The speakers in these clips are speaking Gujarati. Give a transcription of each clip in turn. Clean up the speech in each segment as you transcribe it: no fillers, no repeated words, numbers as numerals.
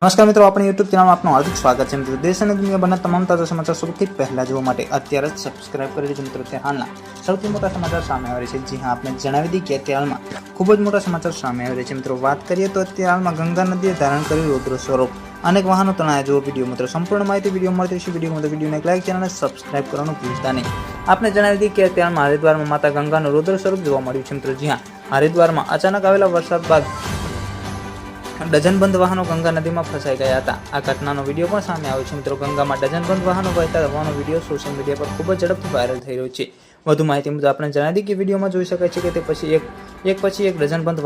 નમસ્કાર મિત્રો, આપણી યુટ્યુબ ચેનલમાં આપનું હાર્દિક સ્વાગત છે મિત્રો। દેશ અને દુનિયાભરના તમામ તાજા સમાચાર સૌથી પહેલા જોવા માટે અત્યારે જ સબસ્ક્રાઇબ કરી દેજો મિત્રો। તે હાલના સૌથી મોટા સમાચાર સામે આવી છે। જી હા, આપણે જણાવી દઈએ કે અત્યારે હાલમાં ખૂબ જ મોટા સમાચાર સામે આવી છે મિત્રો। વાત કરીએ તો અત્યારે હાલમાં ગંગા નદીએ ધારણ કર્યું રૌદ્ર સ્વરૂપ, અનેક વાહનો તણાયા। જો વિડીયો મિત્રો સંપૂર્ણ માહિતી વિડીયો મળતી છે। વિડીયોને એક લાઈક, ચેનલને સબસ્ક્રાઇબ કરવાનું ભૂલતા નહીં। આપણે જણાવી દઈએ કે અત્યારે હરિદ્વારમાં માતા ગંગાનું રૌદ્ર સ્વરૂપ જોવા મળ્યું છે મિત્રો। જી હા, હરિદ્વારમાં અચાનક આવેલા વરસાદ બાદ ડઝનબંધ વાહનો ગંગા નદીમાં ફસાઈ ગયા હતા। આ ઘટનાનો વિડીયો પણ સામે આવ્યો છે મિત્રો। ગંગામાં ડઝનબંધ વાહનો વહેતા હોવાનો વિડીયો સોશિયલ મીડિયા પર ખૂબ જ ઝડપથી વાયરલ થઈ રહ્યો છે। વધુ માહિતી મુજબ આપણે જણાવી દઈએ કે વિડીયોમાં જોઈ શકાય છે કે તે પછી એક ડઝનબંધ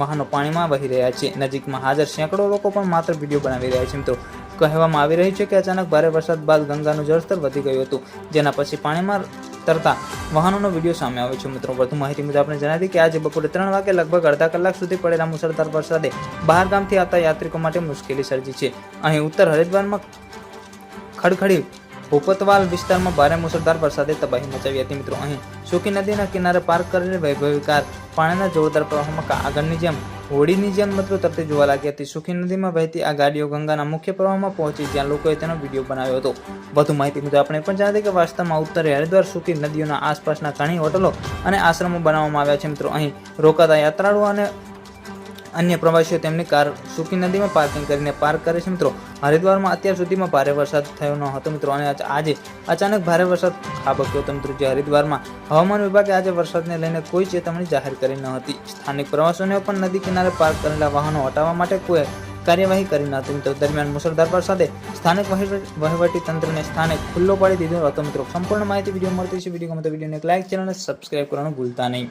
વાહનો પાણીમાં વહી રહ્યા છે। નજીકમાં હાજર સેંકડો લોકો પણ માત્ર વિડીયો બનાવી રહ્યા છે મિત્રો। કહેવામાં આવી રહ્યું છે કે અચાનક ભારે વરસાદ બાદ ગંગાનું જળસ્તર વધી ગયું હતું, જેના પછી પાણીમાં તરતા વાહનોનો વિડીયો સામે આવ્યો છે મિત્રો। વધુ માહિતી મુજબ આપણે જણાવી કે આજે બપોરે 3 વાગે લગભગ અડધા કલાક સુધી પડેલા મુસળધાર વરસાદે બહાર ગામથી આવતા યાત્રિકો માટે મુશ્કેલી સર્જી છે। અહીં ઉત્તર હરિદ્વારમાં ખડખડી ભૂપતવાલ વિસ્તારમાં ભારે મુસળધાર વરસાદે તબાહી મચાવી હતી મિત્રો। અહીં સુકી નદીના કિનારે પાર્ક કરેલી વૈભવી કાર પાણીના જોરદાર પ્રવાહમાં આગળની જેમ હોડીની જેમ મિત્રો તરતી જોવા લાગી હતી। સુકી નદીમાં વહેતી આ ગાડીઓ ગંગાના મુખ્ય પ્રવાહમાં પહોંચી, જ્યાં લોકોએ તેનો વિડીયો બનાવ્યો હતો। વધુ માહિતી મુજબ આપણે પણ જણાવી કે વાસ્તવમાં ઉત્તરે હરિદ્વાર સુકી નદીઓના આસપાસના ઘણી હોટલો અને આશ્રમો બનાવવામાં આવ્યા છે મિત્રો। અહીં રોકાતા યાત્રાળુઓ અને અન્ય પ્રવાસીઓ તેમની કાર સુકી નદીમાં પાર્કિંગ કરીને પાર્ક કરે છે મિત્રો। હરિદ્વારમાં અત્યાર સુધીમાં ભારે વરસાદ થયો ન હતો મિત્રો, અને આજે અચાનક ભારે વરસાદ ખાબક્યો હતો મિત્રો। જે હરિદ્વારમાં હવામાન વિભાગે આજે વરસાદને લઈને કોઈ ચેતવણી જાહેર કરી ન હતી। સ્થાનિક પ્રવાસીઓને પણ નદી કિનારે પાર્ક કરેલા વાહનો હટાવવા માટે કોઈ કાર્યવાહી કરી ન હતી મિત્રો। દરમિયાન મુસળધાર વરસાદે સ્થાનિક વહીવટી તંત્રને સ્થાને ખુલ્લો પાડી દીધો હતો મિત્રો। સંપૂર્ણ માહિતી વિડીયો મળતી છે। વિડીયો ગમે તો વિડીયોને એક લાઈક, ચેનલને સબસ્ક્રાઇબ કરવાનું ભૂલતા નહીં।